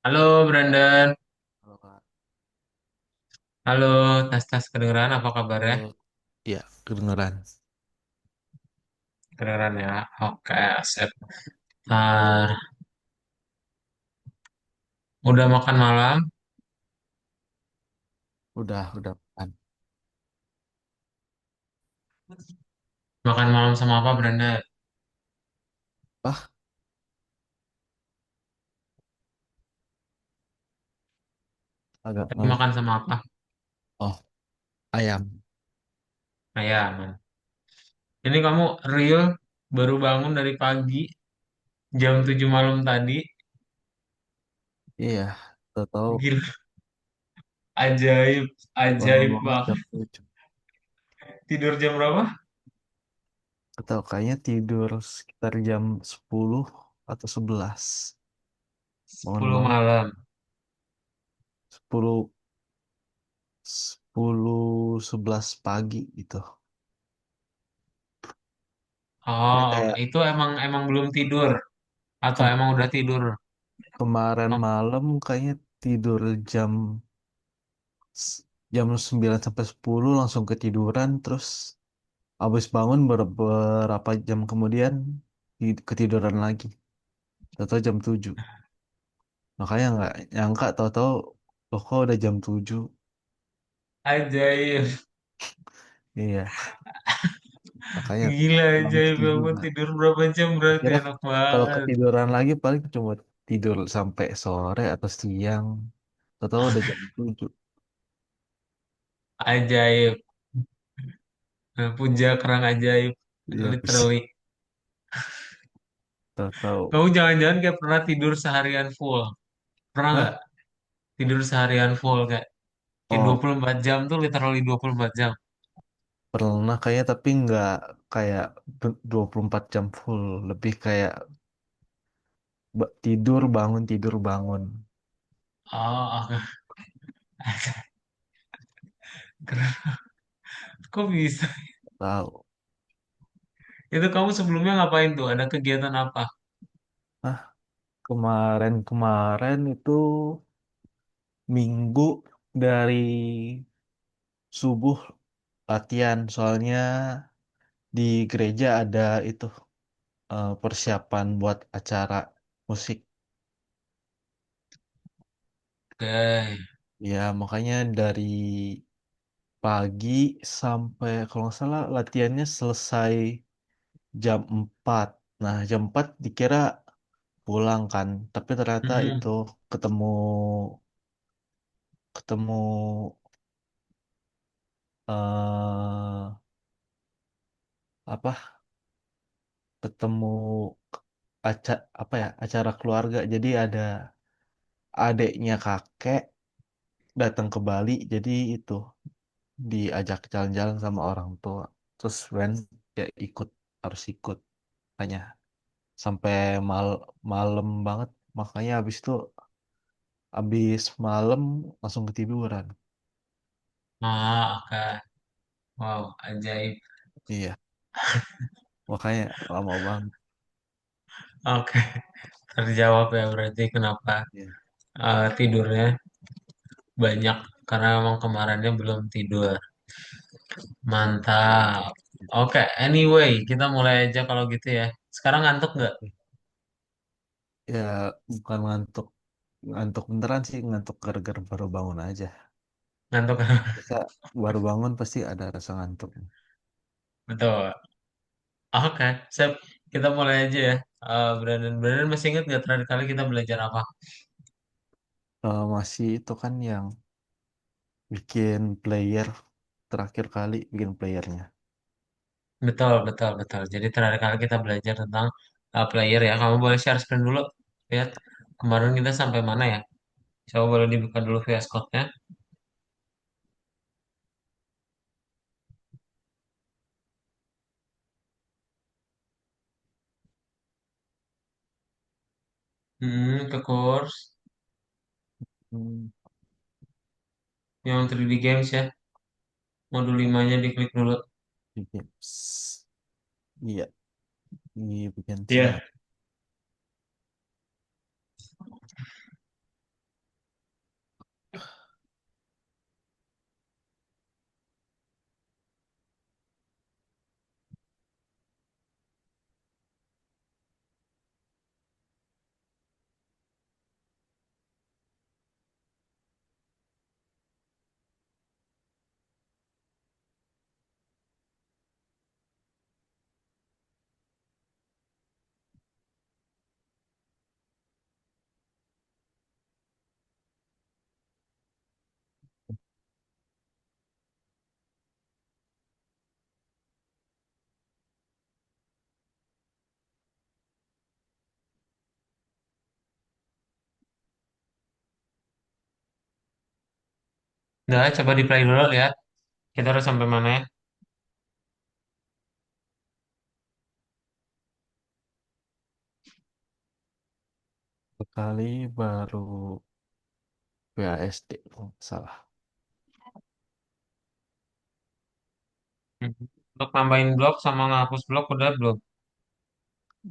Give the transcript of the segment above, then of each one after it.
Halo Brandon, Halo Kak. halo tas kedengeran apa kabarnya? Halo. Iya, kedengeran. Kedengeran ya, oke sip. Ntar, udah makan malam? Udah kan. Makan malam sama apa Brandon? Ah, agak Tadi ngantuk. makan sama apa? Oh, ayam. Ayam. Ini kamu real baru bangun dari pagi jam 7 malam tadi? Iya, tahu Gila, ajaib, bangun ajaib banget jam banget. 7. Tidur jam berapa? Tahu kayaknya tidur sekitar jam 10 atau 11. Bangun 10 banget malam. 10 10 11 pagi gitu. Oh, Ya oke. kayak Itu emang emang belum tidur atau kem- emang udah tidur? kemarin Oh, malam kayaknya tidur jam 9 sampai 10 langsung ketiduran terus habis bangun beberapa jam kemudian ketiduran lagi. Tahu jam 7. Makanya nggak nyangka tahu-tahu loh kok udah jam 7. ajaib. Iya, makanya Gila kurang ajaib tidur banget juga. tidur berapa jam berarti Kira enak kalau banget. ketiduran lagi paling cuma tidur sampai sore atau siang. Tahu-tahu udah jam 7. Ajaib. Puja kerang ajaib. Iya, bisa. Literally. Tahu-tahu. Kamu jangan-jangan kayak pernah tidur seharian full. Pernah nggak? Hah? Tidur seharian full kayak Oh, 24 jam tuh literally 24 jam. pernah kayaknya tapi nggak kayak 24 jam full. Lebih kayak tidur bangun. Oh, oke. Keren. Kok bisa? Tahu. Itu kamu sebelumnya ngapain tuh? Ada kegiatan apa? Ah, kemarin itu minggu dari subuh latihan soalnya di gereja ada itu persiapan buat acara musik. Oke. Ya makanya dari pagi sampai kalau nggak salah latihannya selesai jam 4. Nah, jam 4 dikira pulang kan, tapi ternyata itu Mhm. ketemu ketemu eh apa? Ketemu acara keluarga. Jadi ada adeknya kakek datang ke Bali, jadi itu diajak jalan-jalan sama orang tua. Terus Wen ya ikut, harus ikut. Hanya sampai malam banget. Makanya habis malam langsung ketiduran. Oke. Wow, ajaib. Iya, makanya lama banget. Oke. Terjawab ya berarti kenapa Iya, tidurnya banyak karena emang kemarinnya belum tidur. Mantap. Oke, anyway, kita mulai aja kalau gitu ya. Sekarang ngantuk nggak? oke. Ya bukan ngantuk, ngantuk beneran sih, ngantuk gara-gara baru bangun aja. Ngantuk. Bisa baru bangun pasti ada rasa ngantuk. Betul. Oke, Sep. Kita mulai aja ya. Brandon masih ingat nggak terakhir kali kita belajar apa? Masih itu kan yang bikin player, terakhir kali bikin playernya. Betul, betul, betul. Jadi terakhir kali kita belajar tentang player ya. Kamu boleh share screen dulu. Lihat kemarin kita sampai mana ya? Coba boleh dibuka dulu VS Code-nya. Ke course Hmm, yang 3D Games ya. Modul 5-nya diklik dulu. bikin, iya, ini bikin Iya. slide. Udah, coba di play dulu lihat. Kita harus sampai mana ya? Sekali baru BASD, kalau nggak salah. Untuk nambahin blok sama ngapus blok udah belum?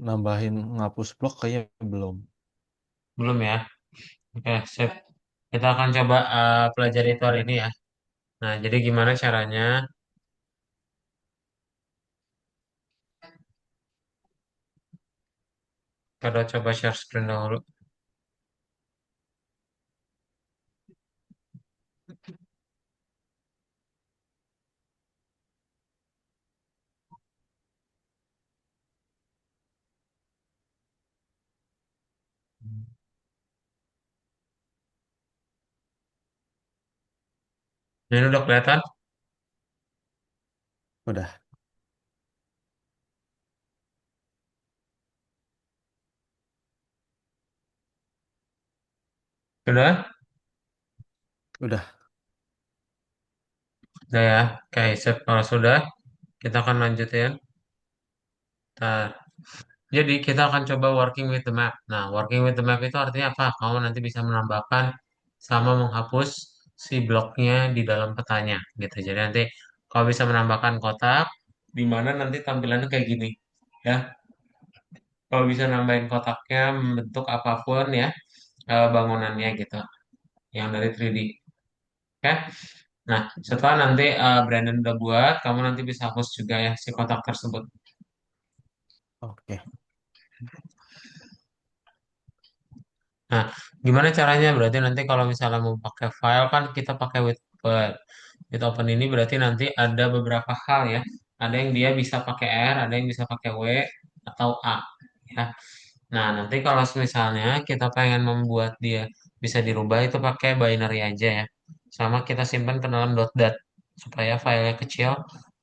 Nambahin ngapus blok kayaknya belum. Belum ya? Oke, sip. Kita akan coba pelajari itu hari ini ya. Nah, jadi gimana caranya? Kita coba share screen dahulu. Nah, ini udah kelihatan? Udah, Sudah? udah. Udah ya? Oke, sip. Kalau sudah, kita akan lanjutin. Nah, jadi kita akan coba working with the map. Nah, working with the map itu artinya apa? Kamu nanti bisa menambahkan sama menghapus si bloknya di dalam petanya, gitu. Jadi nanti kau bisa menambahkan kotak, di mana nanti tampilannya kayak gini. Ya, kalau bisa nambahin kotaknya membentuk apapun ya bangunannya gitu, yang dari 3D. Oke? Nah, setelah nanti Brandon udah buat, kamu nanti bisa hapus juga ya si kotak tersebut. Oke. Nah, gimana caranya? Berarti nanti kalau misalnya mau pakai file kan kita pakai with open. With open ini berarti nanti ada beberapa hal ya. Ada yang dia bisa pakai R, ada yang bisa pakai W atau A. Ya. Nah, nanti kalau misalnya kita pengen membuat dia bisa dirubah itu pakai binary aja ya. Sama kita simpan ke dalam .dat supaya filenya kecil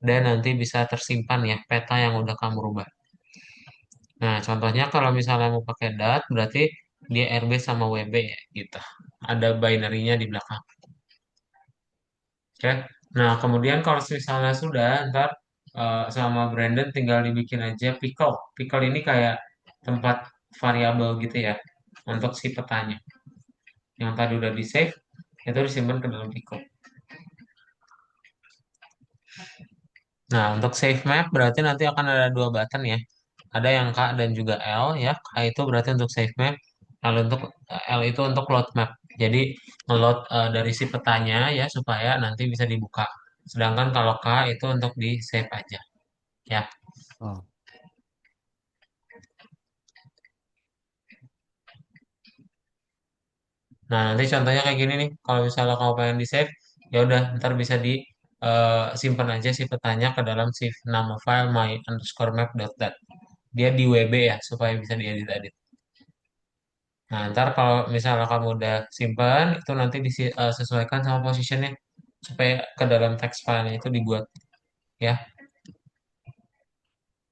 dan nanti bisa tersimpan ya peta yang udah kamu rubah. Nah, contohnya kalau misalnya mau pakai DAT, berarti dia RB sama WB ya, gitu. Ada binary-nya di belakang. Oke. Nah, kemudian kalau misalnya sudah, ntar sama Brandon tinggal dibikin aja pickle. Pickle ini kayak tempat variabel gitu ya, untuk si petanya. Yang tadi udah di save, itu disimpan ke dalam pickle. Nah, untuk save map berarti nanti akan ada dua button ya. Ada yang K dan juga L ya. K itu berarti untuk save map. Lalu untuk L itu untuk load map. Jadi ngeload dari si petanya ya supaya nanti bisa dibuka. Sedangkan kalau K itu untuk di save aja ya. Oh, Nah, nanti contohnya kayak gini nih. Kalau misalnya kamu pengen di save, ya udah ntar bisa di simpan aja si petanya ke dalam si nama file my underscore map.dat. Dia di WB ya supaya bisa diedit-edit. Nah, ntar kalau misalnya kamu udah simpan, itu nanti disesuaikan sama positionnya supaya ke dalam text file itu dibuat ya.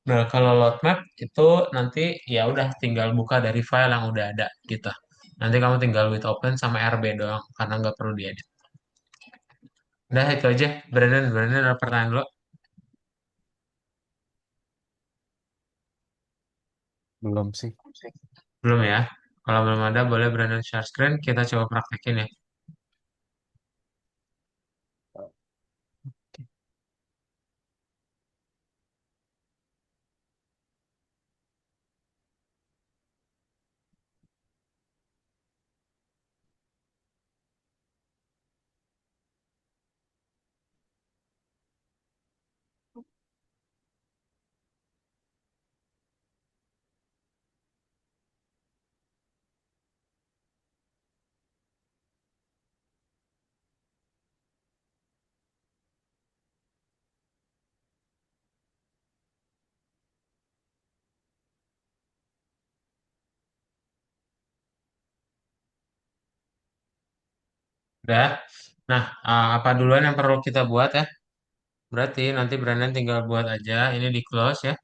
Nah, kalau load map itu nanti ya udah tinggal buka dari file yang udah ada gitu. Nanti kamu tinggal with open sama RB doang karena nggak perlu diedit. Udah itu aja. Brandon ada pertanyaan dulu? belum sih. Belum ya? Kalau belum ada, boleh Brandon share screen. Kita coba praktekin ya. Oke. Udah. Nah, apa duluan yang perlu kita buat ya? Berarti nanti Brandon tinggal buat aja. Ini di close ya.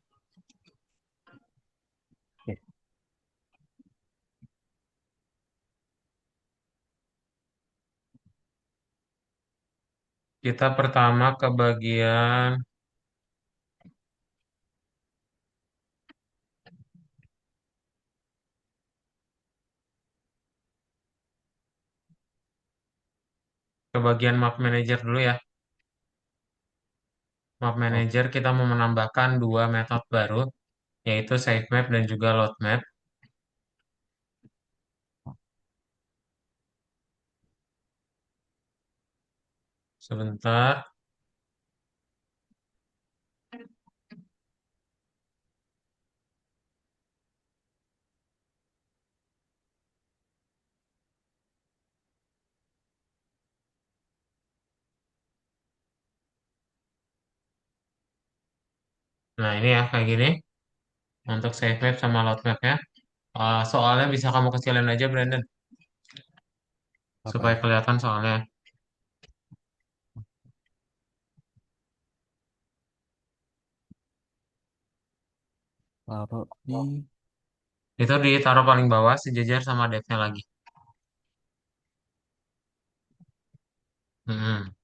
Oke. Kita pertama ke bagian map manager dulu ya. Map Oh, manager kita mau menambahkan dua metode baru, yaitu save map dan juga load map. Sebentar. Nah, ini ya kayak gini untuk save map sama load mapnya. Soalnya bisa kamu kecilin aja, Brandon, apa supaya ya? kelihatan soalnya. Taruh di Itu ditaruh paling bawah, sejajar sama depth-nya lagi. Mm-mm.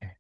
eh,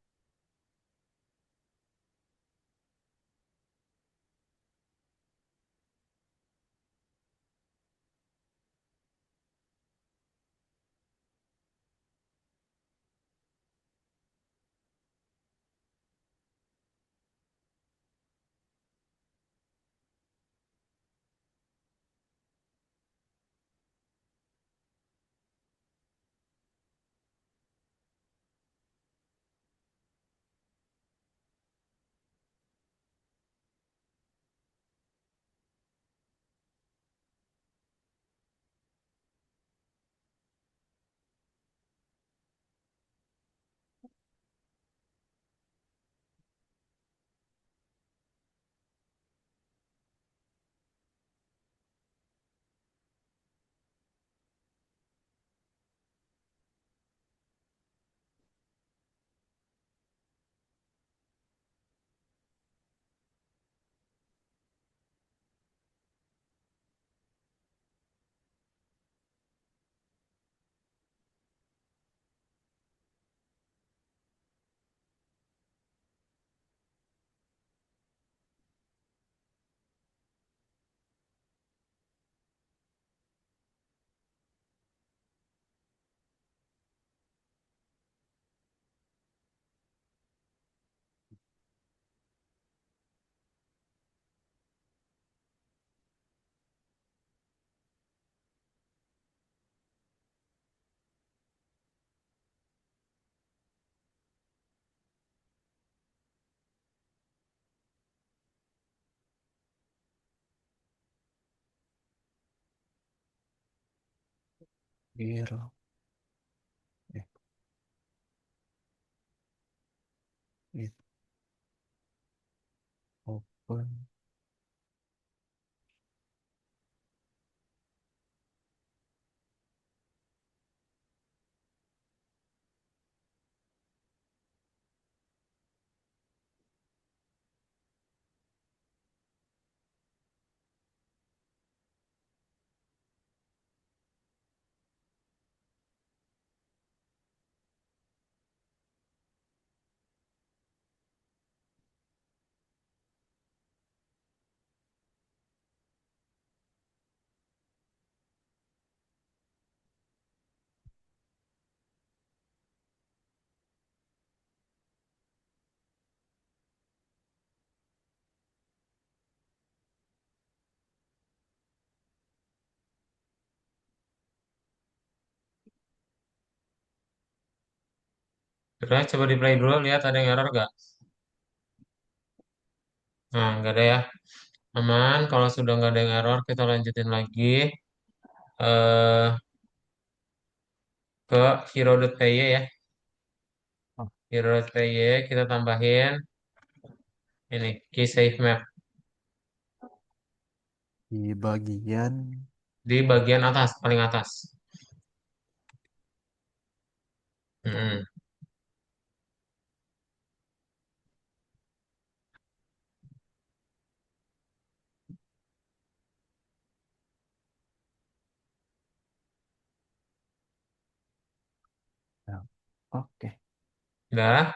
Hero, eh, it open. Terus coba di play dulu, lihat ada yang error nggak? Nah, nggak ada ya. Aman, kalau sudah nggak ada yang error, kita lanjutin lagi eh ke hero.py ya. Oh, Hero.py kita tambahin ini key save map di bagian di bagian atas, paling atas. Mm-mm. Oke. Udah.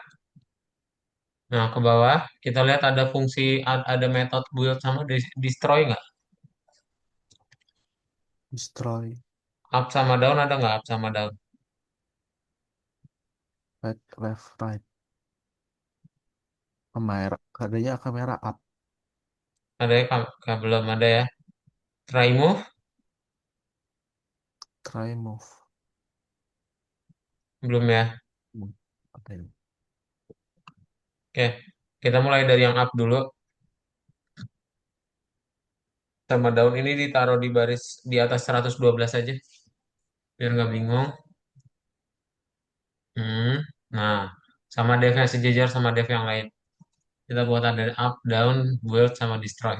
Nah, ke bawah kita lihat ada fungsi ada metode build sama destroy nggak? Destroy. Up sama down ada nggak up sama down? Right, left, right. Kamera. Adanya kamera up. Ada ya? Belum ada ya. Try move Try move. belum ya. Hmm, oke. Oke, kita mulai dari yang up dulu. Sama down ini ditaruh di baris di atas 112 aja biar nggak bingung. Hmm. Nah, sama dev-nya sejajar sama dev yang lain. Kita buat ada up, down, build, sama destroy.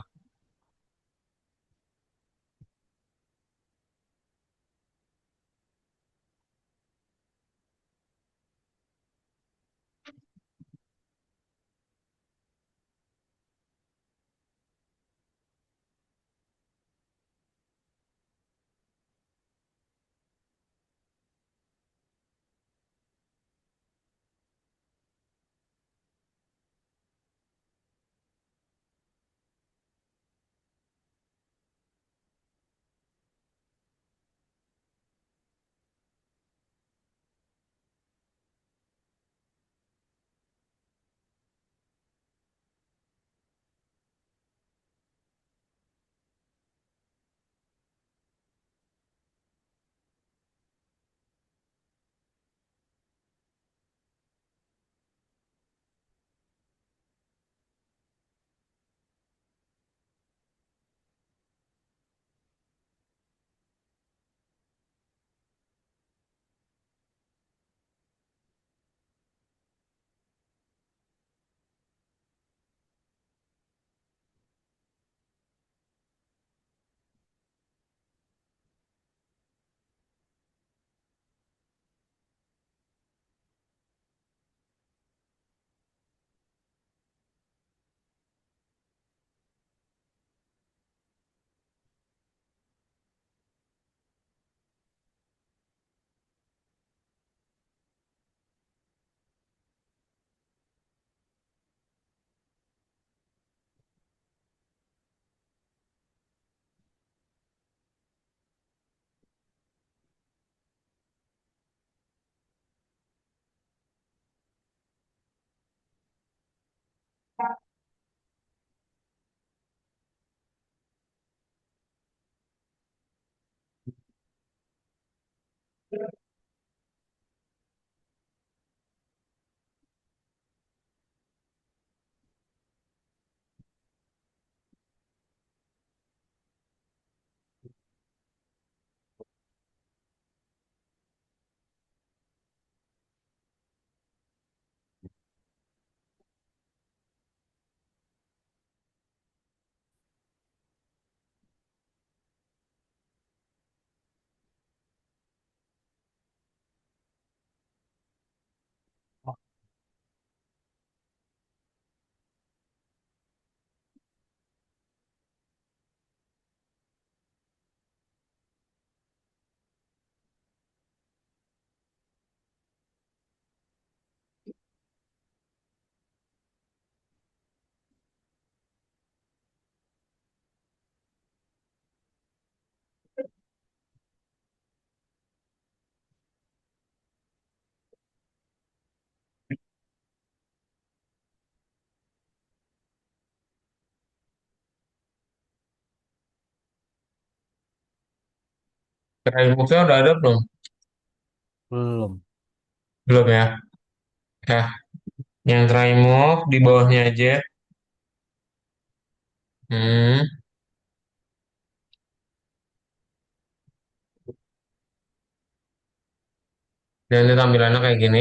Try move-nya udah ada belum? Belum. Belum ya. Ya, yang try move di bawahnya aja. Hmm. Dan itu tampilannya kayak gini.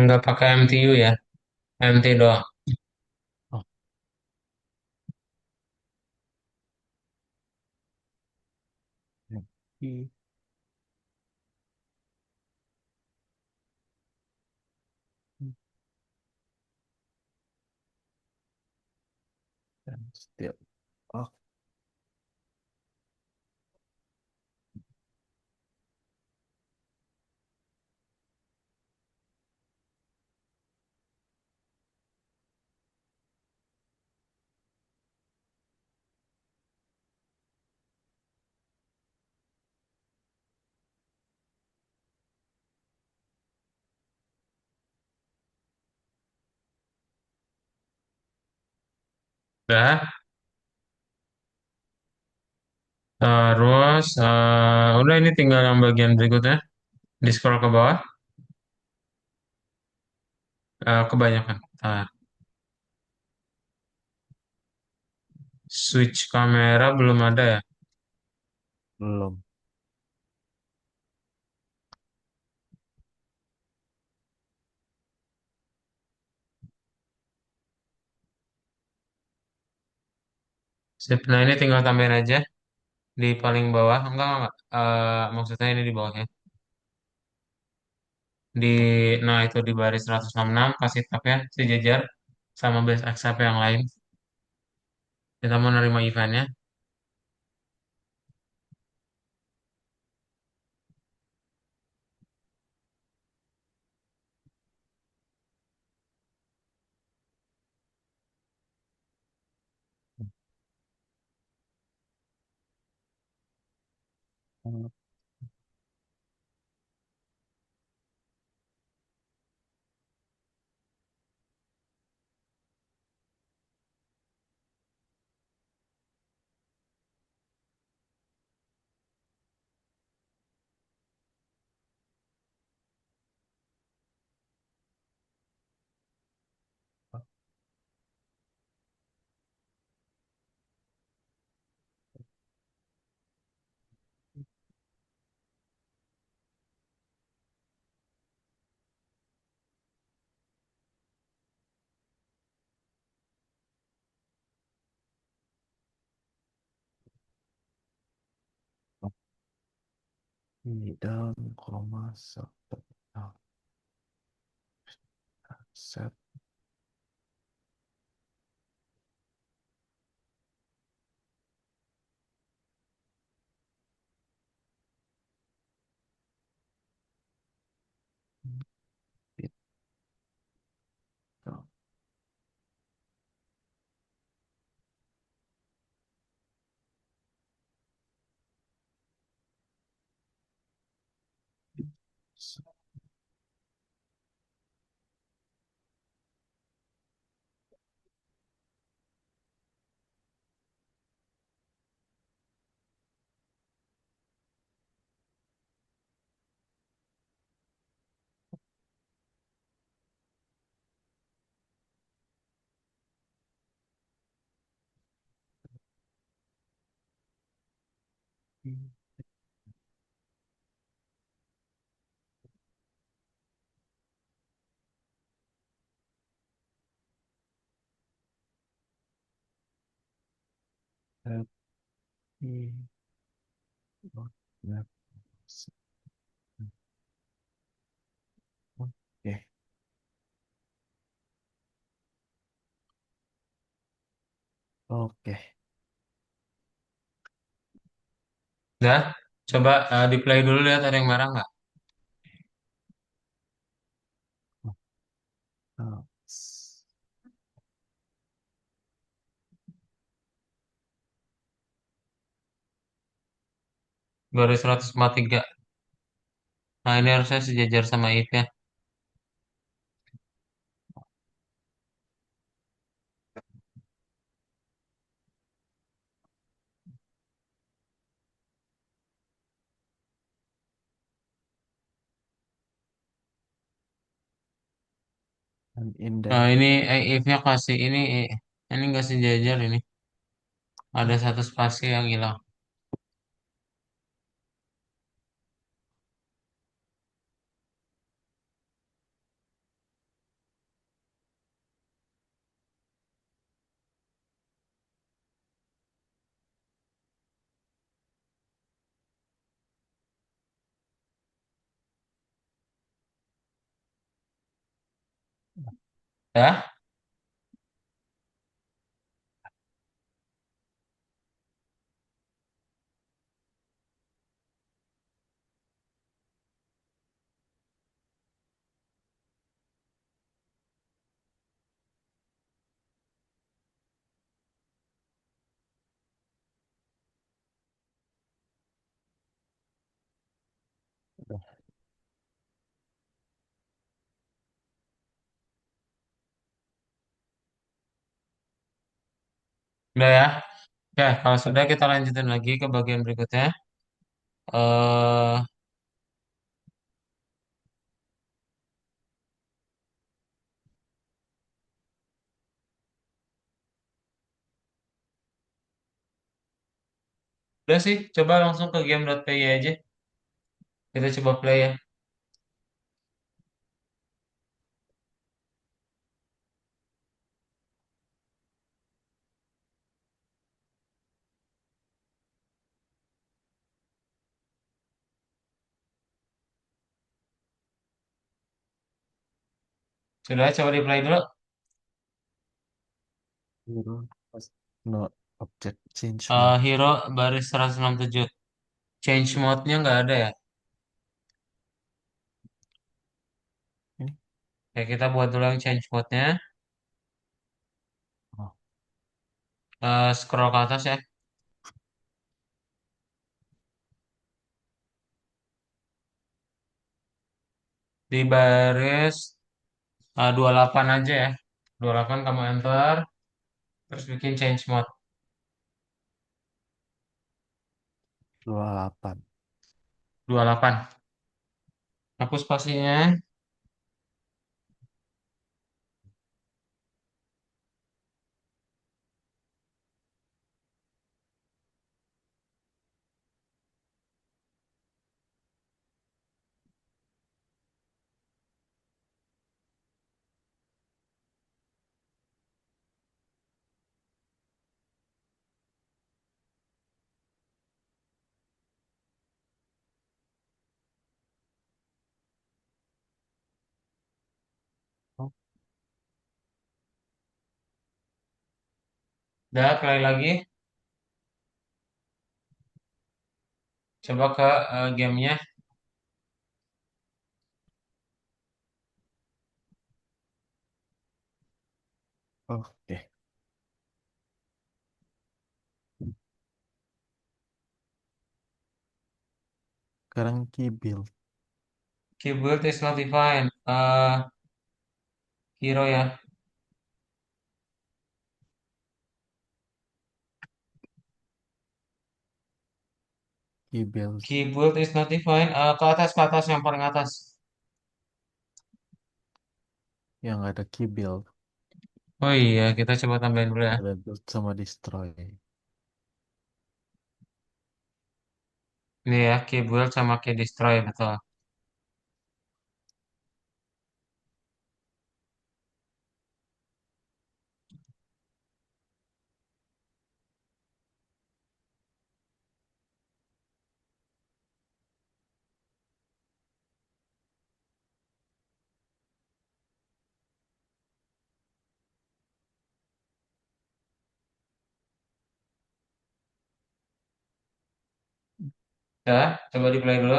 Nggak pakai MTU ya, MT doang. Oh, MT dan steel. Oh, Udah, terus udah ini tinggal yang bagian berikutnya. Di scroll ke bawah, kebanyakan. Switch kamera belum ada ya. belum. Sip, nah ini tinggal tambahin aja di paling bawah. Enggak. Maksudnya ini di bawahnya. Di, nah itu di baris 166 kasih tab ya sejajar sama base XP yang lain. Kita mau nerima eventnya. Bidang koma satu. Oh, set bidang happy. Oh, ya. Oke, oke. Udah, coba di play dulu lihat ada yang merah nggak? Oh, Baris 143. Nah ini harusnya sejajar sama if ya. an Nah indent. ini if-nya kasih ini nggak sejajar ini. Ada satu spasi yang hilang. Ya, udah ya. Oke, kalau sudah kita lanjutin lagi ke bagian berikutnya. eh Udah sih, coba langsung ke game.py aja. Kita coba play ya. Sudah, coba di play dulu. Hero. No object change mode. Hero baris 167. Change mode-nya nggak ada ya. Ini. Ya, kita buat dulu yang change mode-nya. Oh, Scroll ke atas ya. Di baris 28 aja ya. 28 kamu enter. Terus bikin change mode. 28. 28. Hapus spasinya. Oh, Udah, play lagi. Coba ke gamenya. oke. Sekarang key build. Keyboard is not defined. Hero ya. Key build Keyboard is not defined. Ke atas yang paling atas. yang ada key build. Oh iya, kita coba tambahin dulu ya. Ada build sama destroy. Ini ya, keyboard sama key destroy betul. Ya, coba di play dulu.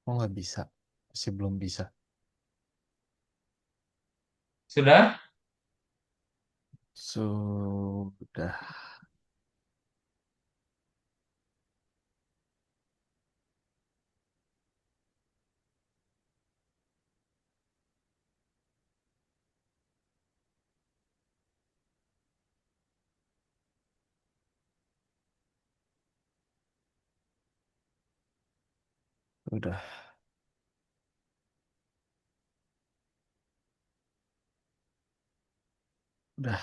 Oh, nggak bisa. Masih belum bisa. Sudah? Sudah. Udah, udah,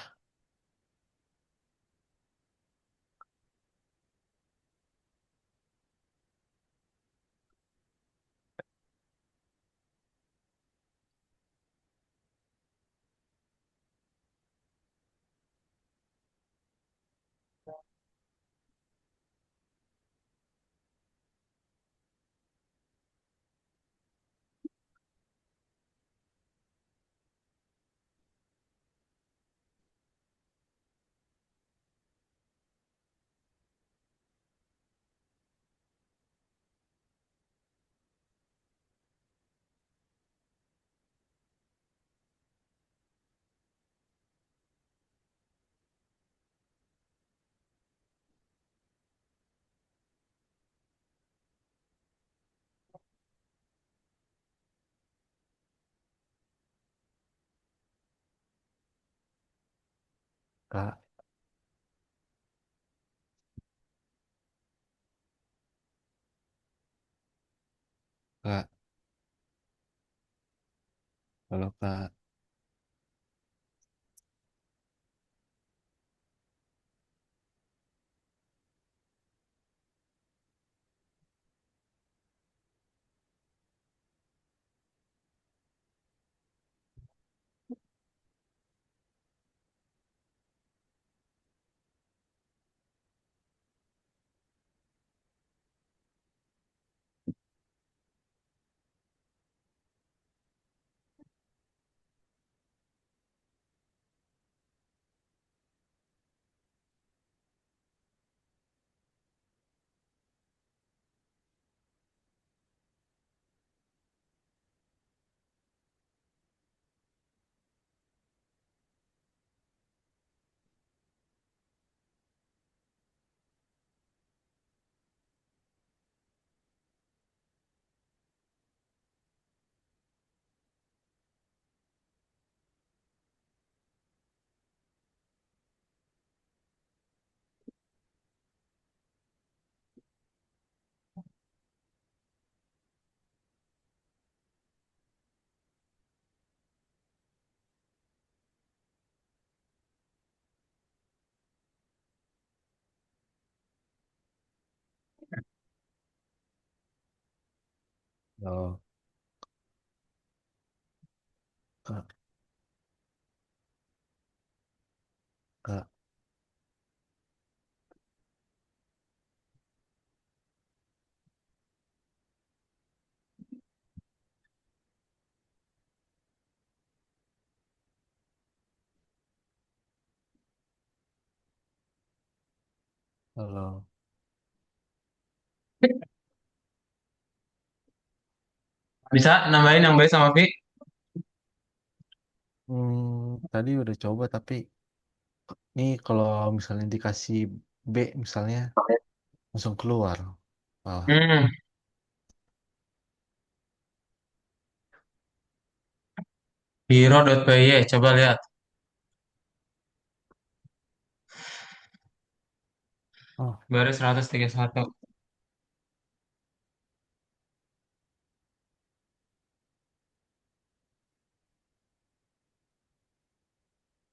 Kak, Kak, kalau Kak, oh, Kak, Kak, kalau Bisa nambahin yang baik sama Vi? tadi udah coba tapi ini kalau misalnya dikasih B misalnya langsung keluar malah. Hmm, Hero.py, coba lihat. Oh, Baris 131.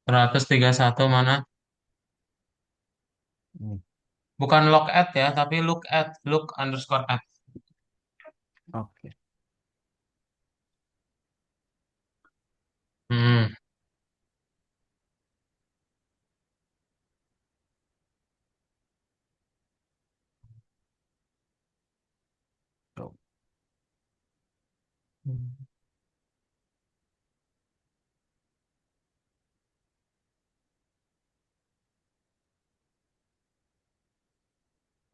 131 mana? ini. Bukan look at ya, tapi look at, look underscore at. Oke. Hmm. Coba. Hmm,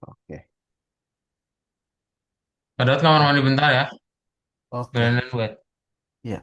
Oke. Padahal kamar Oke. mandi bentar ya. Oke. Brandon Wade. Ya.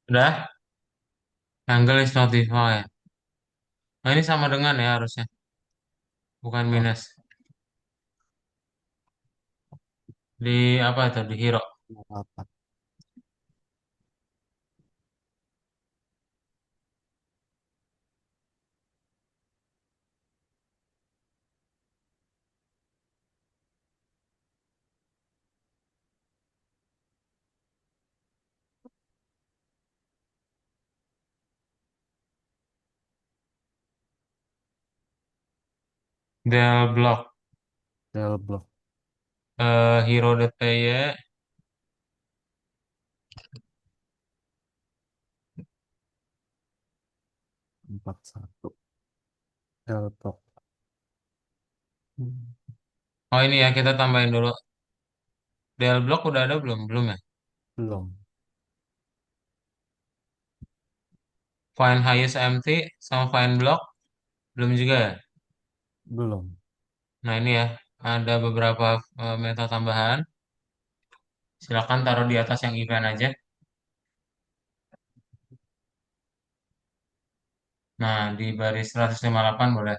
Udah? Angle is notified. Nah, ini sama dengan ya harusnya, bukan Oh, minus. Di apa itu? Di hero. nggak apa-apa. Del block. Del block Hero.py. 41. Del block. Hmm, Oh ini ya kita tambahin dulu. Del block udah ada belum? Belum ya? belum, Find highest empty sama find block belum juga ya? belum. Nah ini ya ada beberapa metode tambahan. Silakan taruh di atas yang event aja. Nah di baris 158 boleh.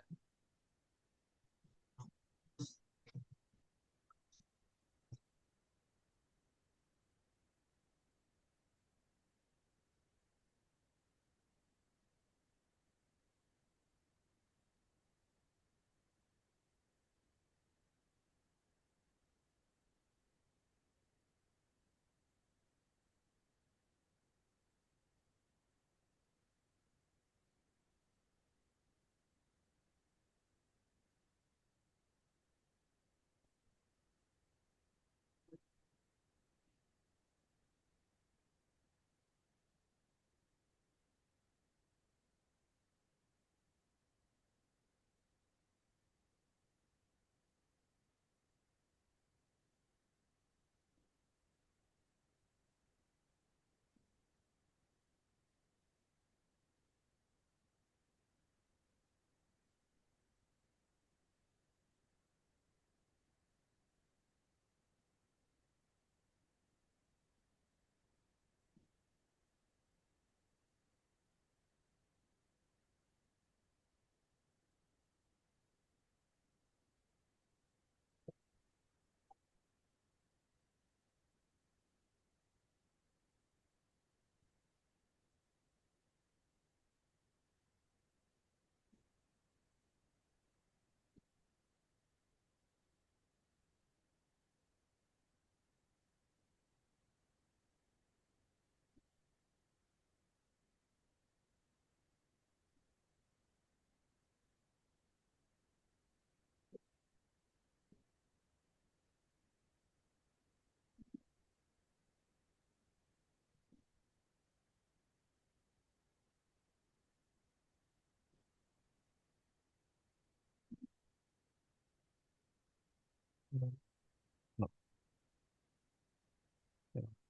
Belum.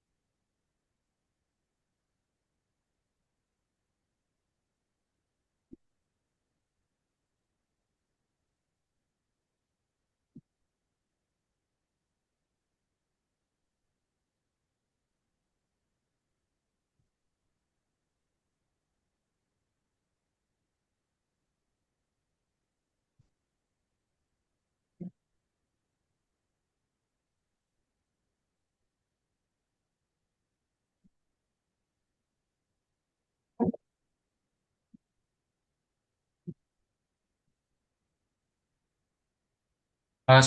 Ya.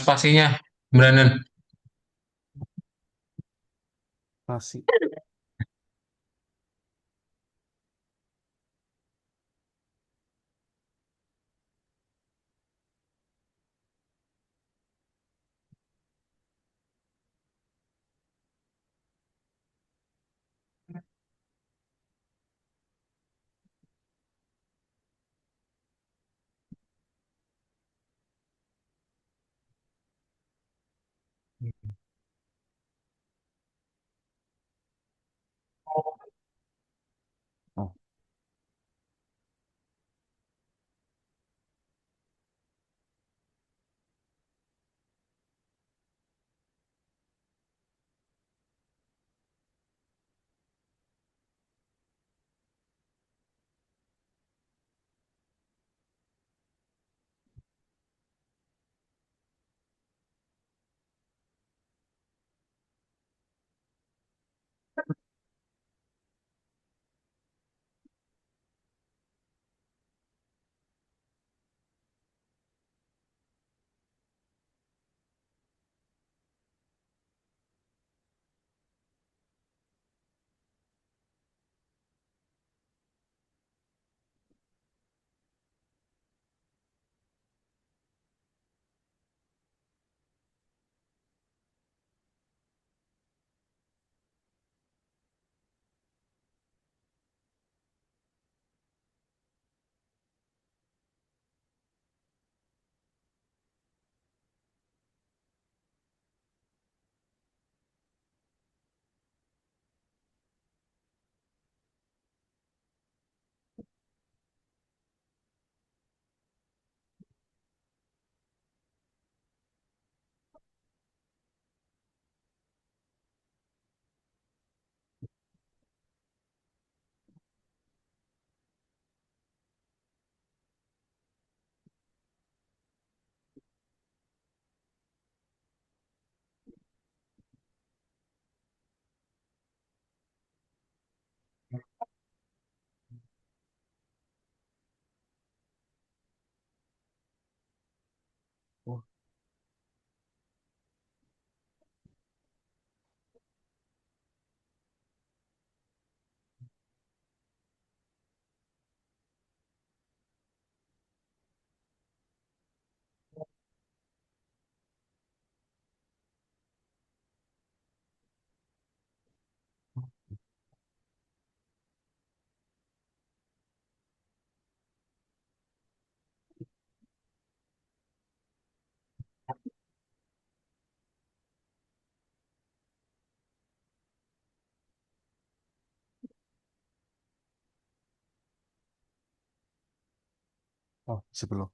Spasinya, Brandon. Masih. Oh, Oh, sebelum.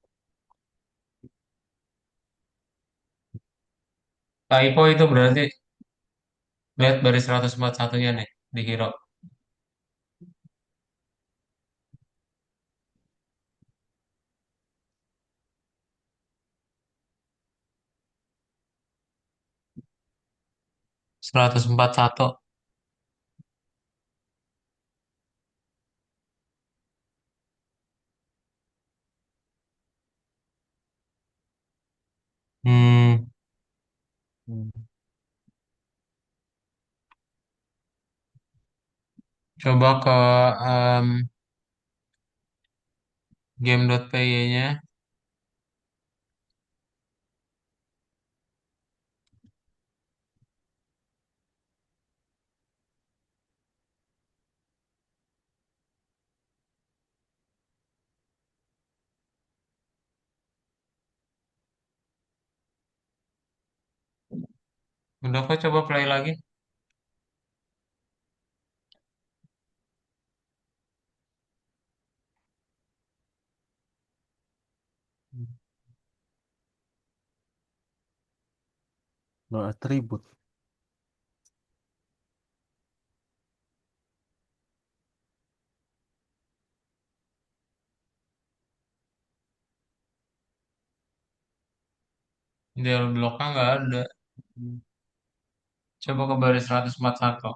Typo itu berarti lihat baris 141-nya nih di Hero. 141. Hmm, Hmm. coba ke em, game.py-nya. Udah kok coba play lagi. No atribut. Del bloknya nggak ada. Coba ke baris 141.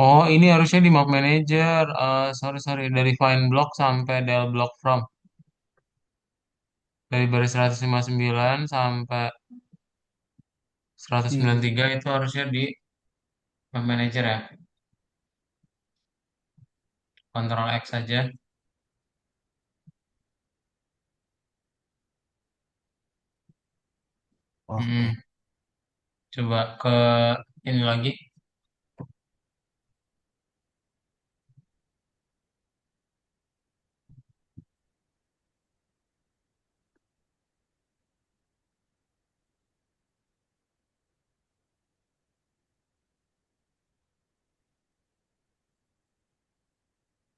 Oh, ini harusnya di map manager. Sorry, sorry. Dari find block sampai del block from. Dari baris 159 sampai Iya. 193 itu harusnya di map manager ya. Ctrl X saja. Oke. Mm-mm. Coba ke ini lagi.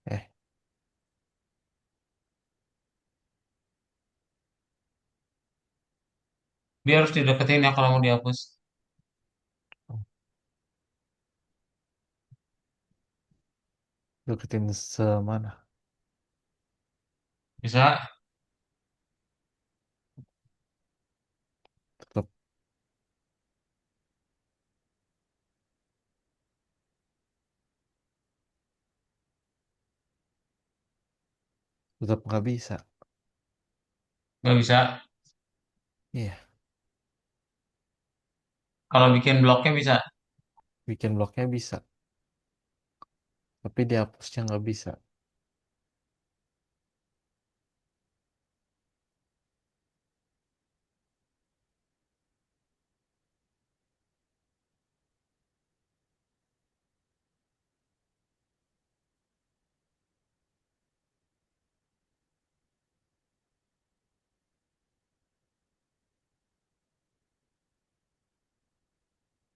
Eh, Dia harus dideketin ya kalau mau dihapus. deketin semana? Bisa. Tetap, tetap nggak bisa. Nggak bisa. Iya. Kalau bikin bloknya bisa. Bikin bloknya bisa. Tapi dihapusnya nggak bisa.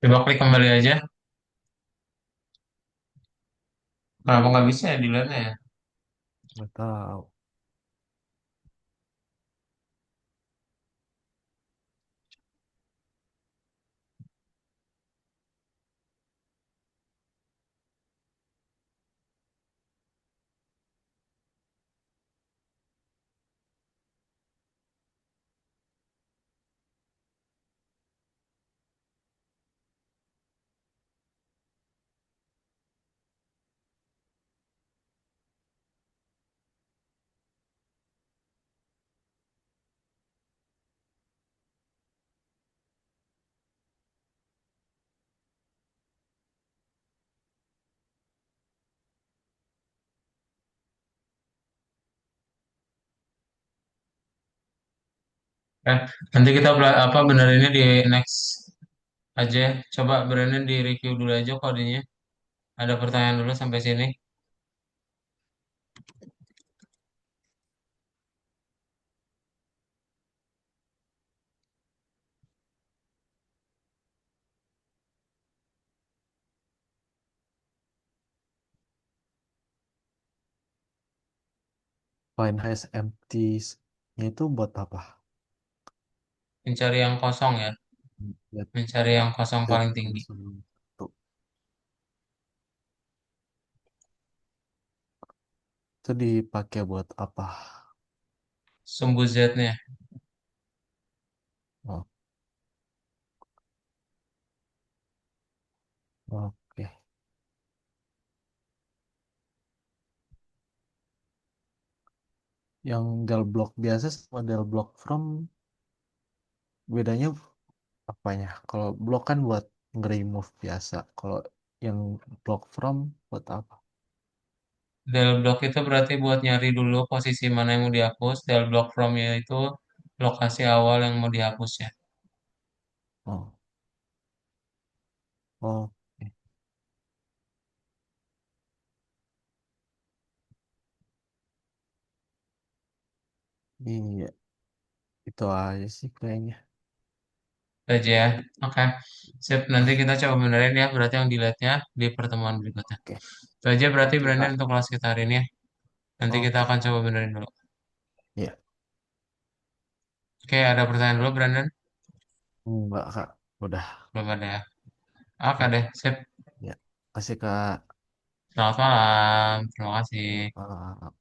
Coba klik kembali aja. Kenapa nggak bisa ya dilihatnya ya? Nggak tahu. Eh, nanti kita apa benerinnya di next aja. Coba benerin di review dulu aja kodenya. Ada pertanyaan dulu sampai sini. Find hash empties itu buat apa? Mencari yang kosong ya. Lihat Mencari yang kosong set paling tinggi. kosong satu. Itu dipakai buat apa? Sumbu Z-nya. Oh, oke. Yang del block biasa sama del block from bedanya apanya? Kalau block kan buat nge-remove biasa. Kalau yang block from buat apa? Del block itu berarti buat nyari dulu posisi mana yang mau dihapus. Del block from-nya itu lokasi awal yang mau dihapus ya. Oh, oke. Iya, itu aja sih kayaknya. Itu aja ya. Oke. Sip, nanti kita coba benerin ya. Berarti yang dilihatnya di pertemuan berikutnya. Oke, Itu aja berarti oke Brandon Kak. untuk kelas kita hari ini ya. Nanti kita Oke. akan coba benerin dulu. Iya, Oke, ada pertanyaan dulu Brandon? enggak Kak. Udah. Belum ada ya. Oke Ya, deh, sip. ya. Kasih Kak. Selamat malam. Terima kasih. Ah,